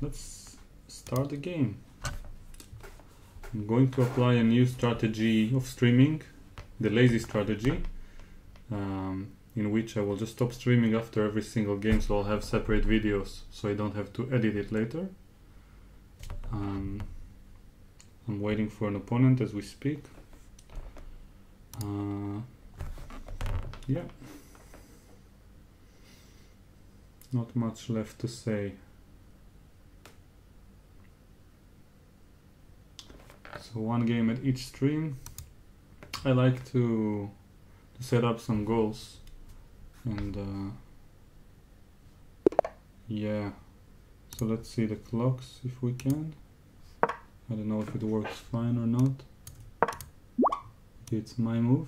let's start the game. I'm going to apply a new strategy of streaming, the lazy strategy, in which I will just stop streaming after every single game, so I'll have separate videos so I don't have to edit it later. I'm waiting for an opponent as we speak. Yeah, not much left to say. So one game at each stream. I like to set up some goals, and yeah, so let's see the clocks if we can. I don't know if it works fine or not. It's my move,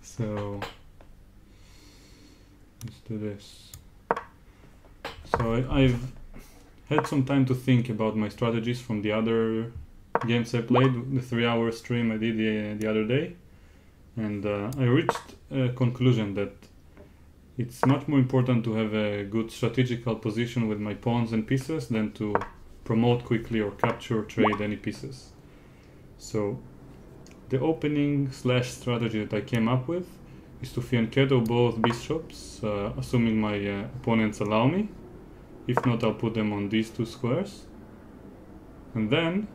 so let's do this. So I've had some time to think about my strategies from the other games I played, the 3-hour stream I did the other day, and I reached a conclusion that it's much more important to have a good strategical position with my pawns and pieces than to promote quickly or capture or trade any pieces. So the opening / strategy that I came up with is to fianchetto both bishops, assuming my opponents allow me. If not, I'll put them on these 2 squares, and then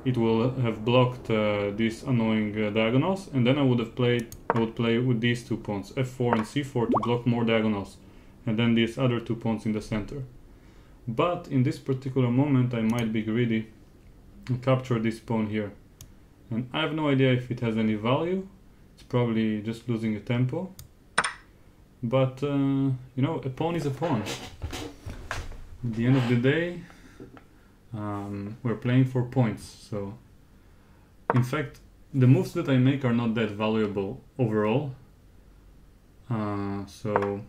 it will have blocked these annoying diagonals, and then I would play with these 2 pawns, f4 and c4, to block more diagonals, and then these other 2 pawns in the center. But in this particular moment I might be greedy and capture this pawn here, and I have no idea if it has any value. It's probably just losing a tempo, but you know, a pawn is a pawn. At the end of the day, we're playing for points, so in fact the moves that I make are not that valuable overall. So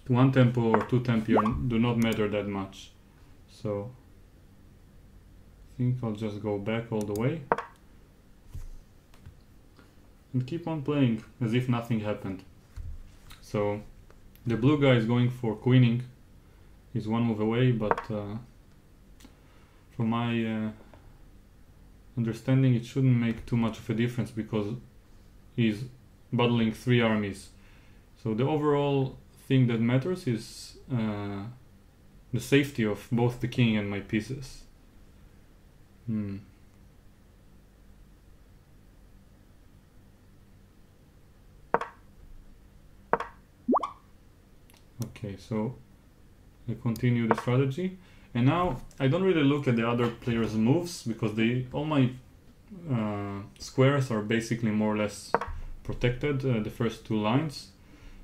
1 tempo or 2 tempi do not matter that much. So I think I'll just go back all the way and keep on playing as if nothing happened. So the blue guy is going for queening. He's 1 move away, but from my understanding it shouldn't make too much of a difference because he's battling 3 armies. So the overall thing that matters is the safety of both the king and my pieces. Okay, so I continue the strategy, and now I don't really look at the other players' moves because all my squares are basically more or less protected, the first 2 lines.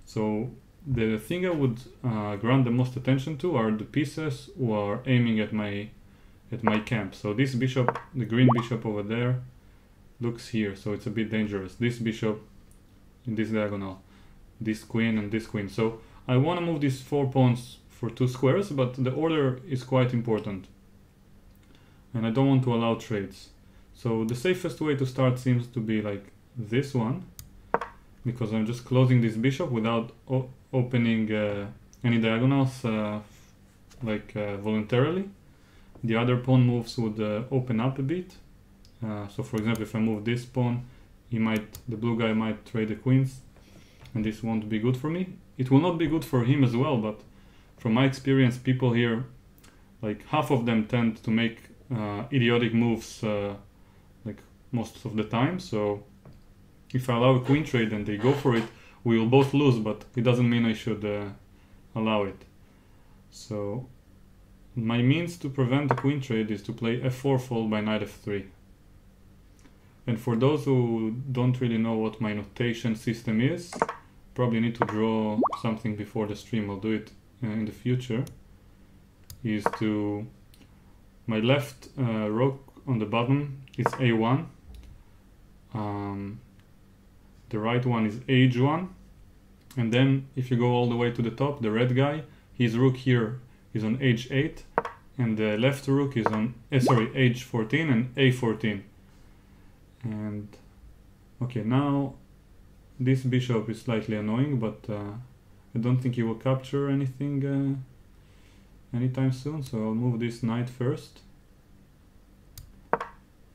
So the thing I would grant the most attention to are the pieces who are aiming at my camp. So this bishop, the green bishop over there, looks here, so it's a bit dangerous. This bishop in this diagonal, this queen and this queen. So I want to move these 4 pawns for 2 squares, but the order is quite important, and I don't want to allow trades. So the safest way to start seems to be like this one, because I'm just closing this bishop without opening any diagonals voluntarily. The other pawn moves would open up a bit. So for example, if I move this pawn, the blue guy might trade the queens, and this won't be good for me. It will not be good for him as well, but from my experience, people here, like half of them tend to make idiotic moves like most of the time. So if I allow a queen trade and they go for it, we will both lose, but it doesn't mean I should allow it. So my means to prevent the queen trade is to play f4 followed by knight f3. And for those who don't really know what my notation system is, probably need to draw something before the stream. I'll do it in the future. Is to my left rook on the bottom is a1. The right one is h1, and then if you go all the way to the top, the red guy, his rook here is on h8, and the left rook is on h14 and a14. And okay, now this bishop is slightly annoying, but I don't think he will capture anything anytime soon, so I'll move this knight first.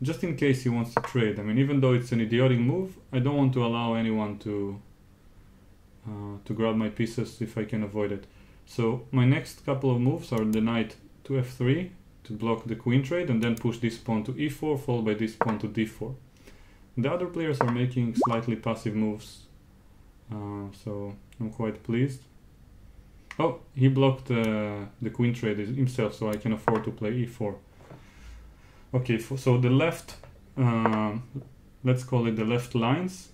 Just in case he wants to trade. I mean, even though it's an idiotic move, I don't want to allow anyone to grab my pieces if I can avoid it. So my next couple of moves are the knight to f3 to block the queen trade, and then push this pawn to e4, followed by this pawn to d4. The other players are making slightly passive moves, so I'm quite pleased. Oh, he blocked the queen trade himself, so I can afford to play e4. Okay, so the left, let's call it the left lines,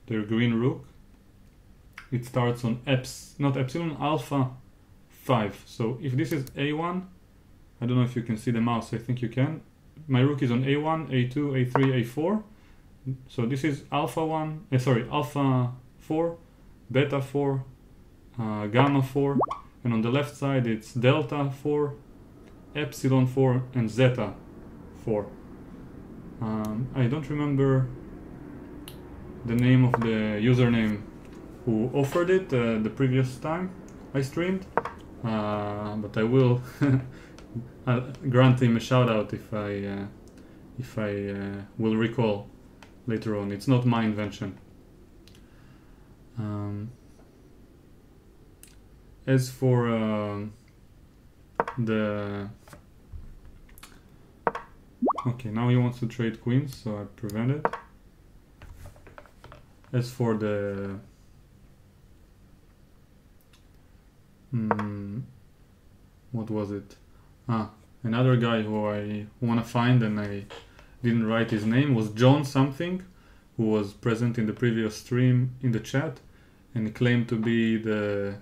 their green rook, it starts on alpha 5. So if this is a1, I don't know if you can see the mouse, I think you can. My rook is on a1, a2, a3, a4. So this is alpha 4, beta 4, gamma 4, and on the left side it's delta 4, epsilon 4, and zeta 4. I don't remember the name of the username who offered it the previous time I streamed, but I will grant him a shout out if I will recall later on. It's not my invention. As for okay, now he wants to trade queens, so I prevent it. As for the what was it? Another guy who I want to find and I didn't write his name was John something, who was present in the previous stream in the chat, and he claimed to be the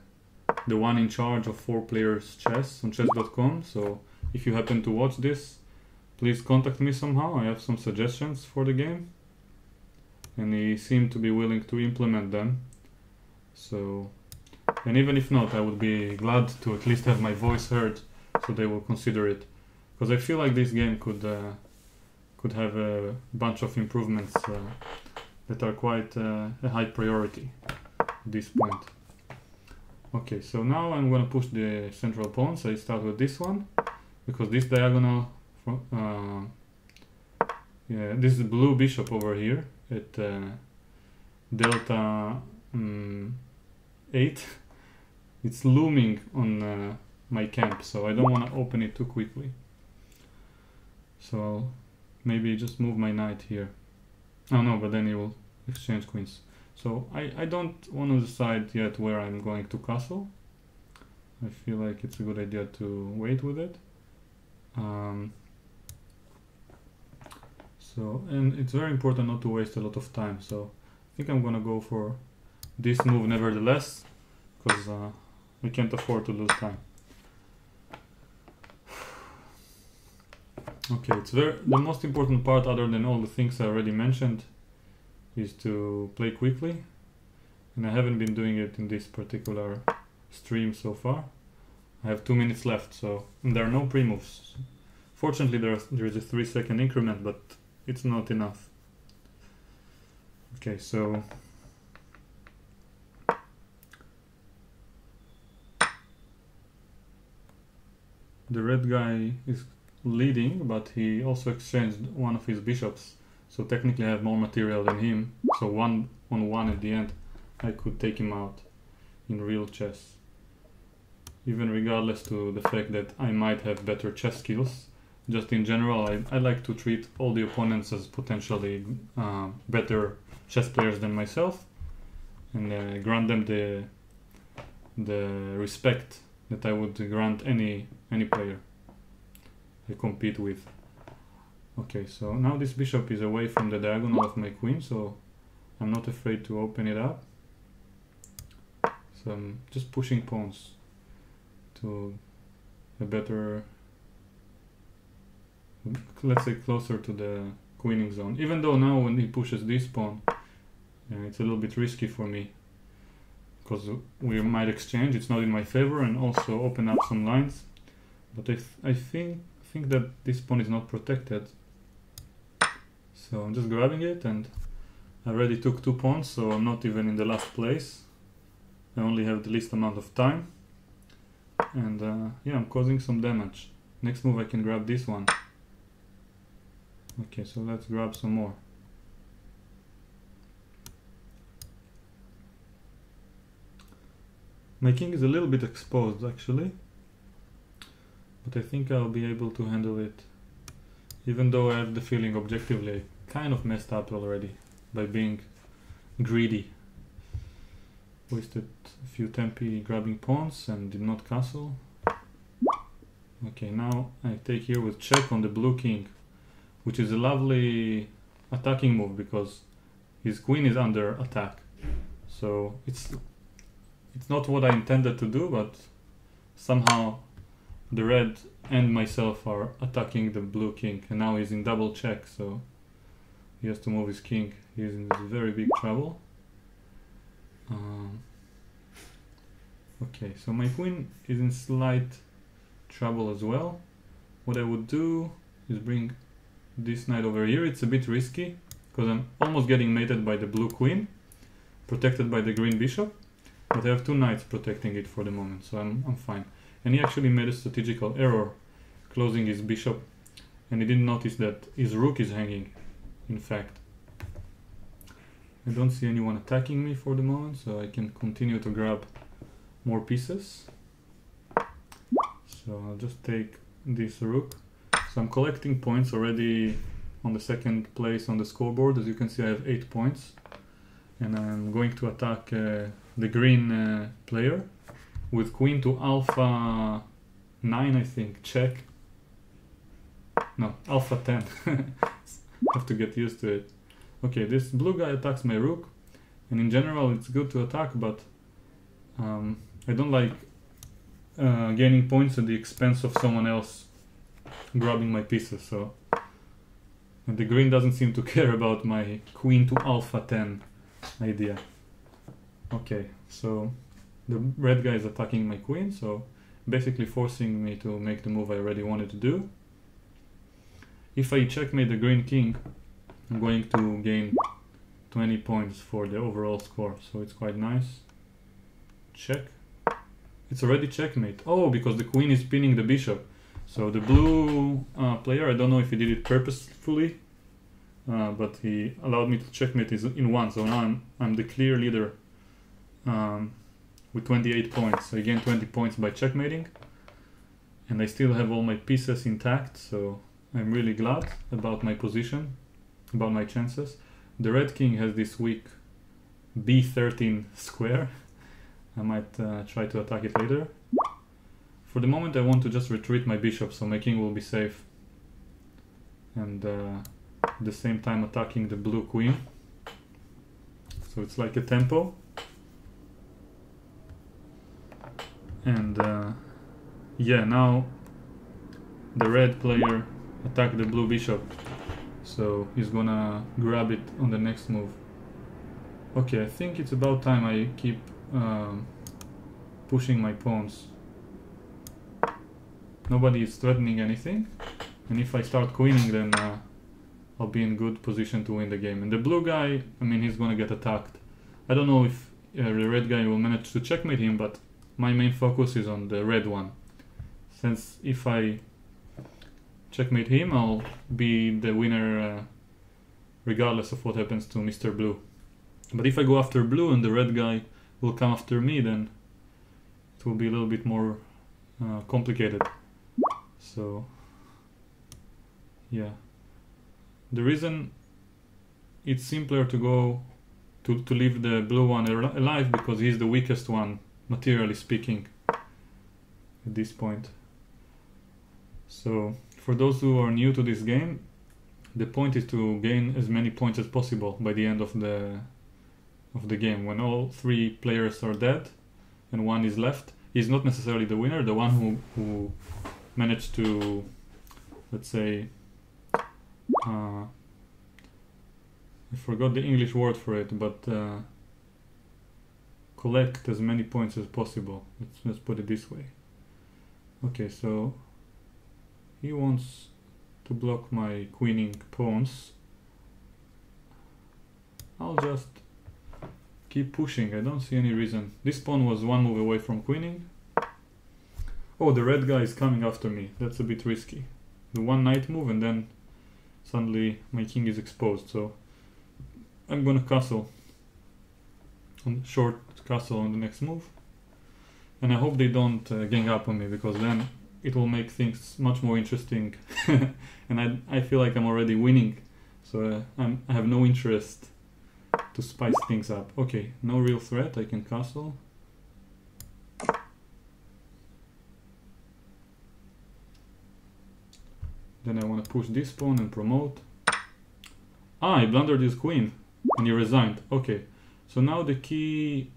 one in charge of 4 players chess on chess.com. So if you happen to watch this, please contact me somehow. I have some suggestions for the game, and he seemed to be willing to implement them. So, and even if not, I would be glad to at least have my voice heard, so they will consider it, because I feel like this game could have a bunch of improvements that are quite a high priority at this point. Okay, so now I'm gonna push the central pawns. I start with this one because this diagonal yeah, this blue bishop over here at delta 8, it's looming on my camp, so I don't want to open it too quickly. So I'll maybe just move my knight here. Oh no, but then he will exchange queens. So I don't want to decide yet where I'm going to castle. I feel like it's a good idea to wait with it. And it's very important not to waste a lot of time, so I think I'm gonna go for this move nevertheless, because I can't afford to lose time. Okay, the most important part, other than all the things I already mentioned, is to play quickly, and I haven't been doing it in this particular stream so far. I have 2 minutes left, so there are no pre-moves. Fortunately there is a 3-second increment, but it's not enough. Okay, so the red guy is leading, but he also exchanged one of his bishops, so technically I have more material than him, so 1-on-1 at the end I could take him out in real chess, even regardless to the fact that I might have better chess skills. Just in general, I like to treat all the opponents as potentially better chess players than myself, and grant them the respect that I would grant any player I compete with. Okay, so now this bishop is away from the diagonal of my queen, so I'm not afraid to open it up. So I'm just pushing pawns to a better, let's say, closer to the queening zone. Even though now when he pushes this pawn, it's a little bit risky for me, because we might exchange, it's not in my favor, and also open up some lines. But I think that this pawn is not protected, so I'm just grabbing it, and I already took 2 pawns, so I'm not even in the last place. I only have the least amount of time, And yeah, I'm causing some damage. Next move I can grab this one. Okay, so let's grab some more. My king is a little bit exposed actually, but I think I'll be able to handle it, even though I have the feeling objectively I kind of messed up already by being greedy. Wasted a few tempi grabbing pawns and did not castle. Okay, now I take here with check on the blue king, which is a lovely attacking move because his queen is under attack. So it's not what I intended to do, but somehow the red and myself are attacking the blue king, and now he's in double check, so he has to move his king. He's in very big trouble. Okay, so my queen is in slight trouble as well. What I would do is bring this knight over here. It's a bit risky because I'm almost getting mated by the blue queen, protected by the green bishop, but I have two knights protecting it for the moment, so I'm fine. And he actually made a strategical error closing his bishop, and he didn't notice that his rook is hanging, in fact. I don't see anyone attacking me for the moment, so I can continue to grab more pieces. So I'll just take this rook. So I'm collecting points already on the second place on the scoreboard. As you can see, I have 8 points. And I'm going to attack the green player with queen to alpha 9, I think. Check. No, alpha 10. Have to get used to it. Okay, this blue guy attacks my rook. And in general, it's good to attack, but I don't like gaining points at the expense of someone else grabbing my pieces. So and the green doesn't seem to care about my queen to alpha 10 idea. Okay, so the red guy is attacking my queen, so basically forcing me to make the move I already wanted to do. If I checkmate the green king, I'm going to gain 20 points for the overall score, so it's quite nice. Check. It's already checkmate. Oh, because the queen is pinning the bishop. So the blue player, I don't know if he did it purposefully, but he allowed me to checkmate in one. So now I'm the clear leader with 28 points. So I gained 20 points by checkmating, and I still have all my pieces intact. So I'm really glad about my position, about my chances. The red king has this weak b13 square. I might try to attack it later. For the moment I want to just retreat my bishop so my king will be safe, and at the same time attacking the blue queen. So it's like a tempo. And yeah, now the red player attacked the blue bishop, so he's gonna grab it on the next move. Okay, I think it's about time I keep pushing my pawns. Nobody is threatening anything, and if I start queening, then I'll be in good position to win the game. And the blue guy, I mean, he's gonna get attacked. I don't know if the red guy will manage to checkmate him, but my main focus is on the red one, since if I checkmate him, I'll be the winner regardless of what happens to Mr. Blue. But if I go after blue and the red guy will come after me, then it will be a little bit more complicated. So yeah, the reason it's simpler to go to leave the blue one alive because he's the weakest one, materially speaking, at this point. So for those who are new to this game, the point is to gain as many points as possible by the end of the game. When all 3 players are dead and one is left, he's not necessarily the winner. The one who managed to, let's say, I forgot the English word for it, but collect as many points as possible. Let's put it this way. Okay, so he wants to block my queening pawns. I'll just keep pushing. I don't see any reason. This pawn was one move away from queening. Oh, the red guy is coming after me. That's a bit risky. The one knight move and then suddenly my king is exposed. So I'm gonna castle. Short castle on the next move. And I hope they don't gang up on me, because then it will make things much more interesting. And I feel like I'm already winning. So I have no interest to spice things up. Okay, no real threat. I can castle. Then I want to push this pawn and promote. Ah, I blundered his queen and he resigned. Okay, so now the key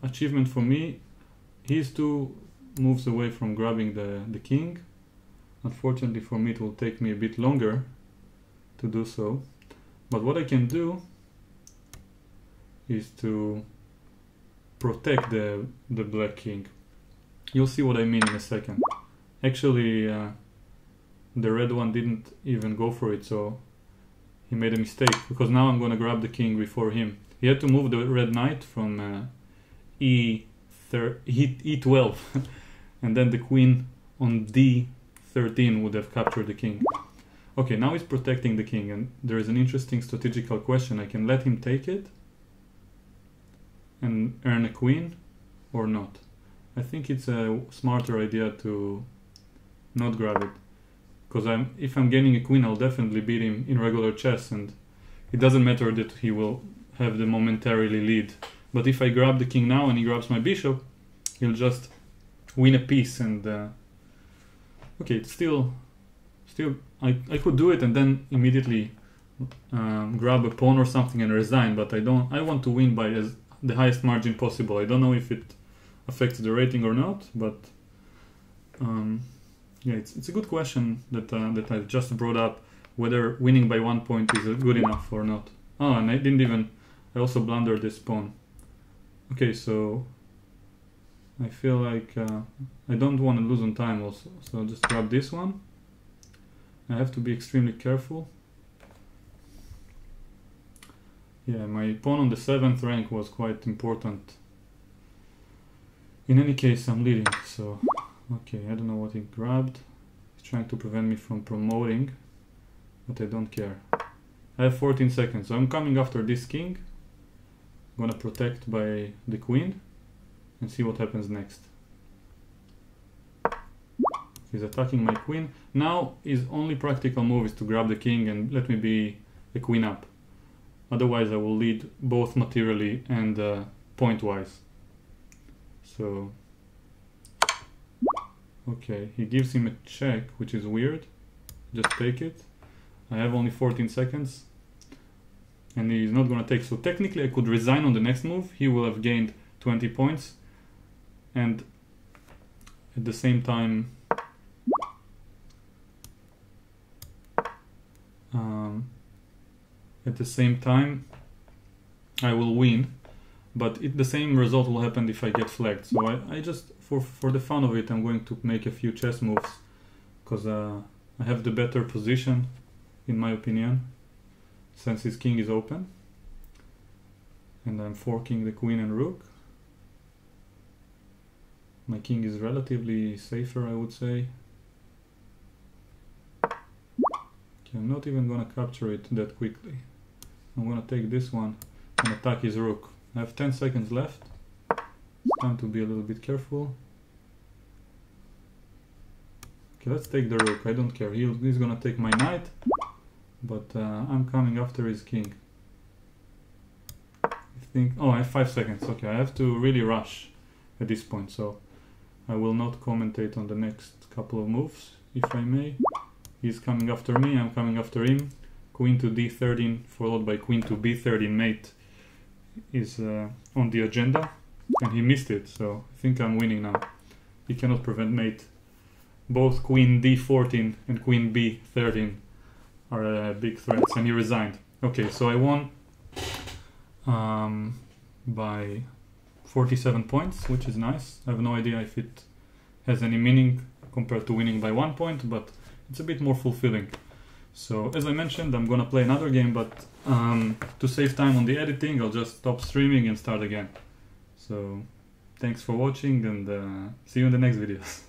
achievement for me, he's 2 moves away from grabbing the king. Unfortunately for me, it will take me a bit longer to do so. But what I can do is to protect the black king. You'll see what I mean in a second. Actually, the red one didn't even go for it, so he made a mistake, because now I'm gonna grab the king before him. He had to move the red knight from E12 and then the queen on D13 would have captured the king. Okay, now he's protecting the king, and there is an interesting strategical question. I can let him take it and earn a queen or not. I think it's a smarter idea to not grab it, because if I'm gaining a queen, I'll definitely beat him in regular chess, and it doesn't matter that he will have the momentarily lead. But if I grab the king now and he grabs my bishop, he'll just win a piece. And okay, it's still I could do it and then immediately grab a pawn or something and resign, but I want to win by the highest margin possible. I don't know if it affects the rating or not, but yeah, it's a good question that I just brought up, whether winning by 1 point is good enough or not. Oh, and I also blundered this pawn. Okay, so I feel like I don't want to lose on time also, so I'll just grab this one. I have to be extremely careful. Yeah, my pawn on the 7th rank was quite important. In any case, I'm leading, so okay, I don't know what he grabbed. He's trying to prevent me from promoting, but I don't care. I have 14 seconds, so I'm coming after this king. I'm gonna protect by the queen and see what happens next. He's attacking my queen. Now his only practical move is to grab the king and let me be a queen up. Otherwise I will lead both materially and point wise. So okay, he gives him a check, which is weird. Just take it. I have only 14 seconds and he's not gonna take, so technically I could resign on the next move. He will have gained 20 points, and at the same time I will win, but the same result will happen if I get flagged. So I just, for the fun of it, I'm going to make a few chess moves, because I have the better position in my opinion, since his king is open, and I'm forking the queen and rook. My king is relatively safer, I would say. Okay, I'm not even gonna capture it that quickly. I'm gonna take this one and attack his rook. I have 10 seconds left. It's time to be a little bit careful. Okay, let's take the rook. I don't care. He's gonna take my knight, but I'm coming after his king. Oh, I have 5 seconds. Okay, I have to really rush at this point, so I will not commentate on the next couple of moves, if I may. He's coming after me, I'm coming after him. Queen to D13 followed by queen to B13 mate is on the agenda, and he missed it, so I think I'm winning now. He cannot prevent mate. Both queen D14 and queen B13 are big threats, and he resigned. Okay, so I won by 47 points, which is nice. I have no idea if it has any meaning compared to winning by 1 point, but it's a bit more fulfilling. So as I mentioned, I'm gonna play another game, but to save time on the editing, I'll just stop streaming and start again. So thanks for watching, and see you in the next videos.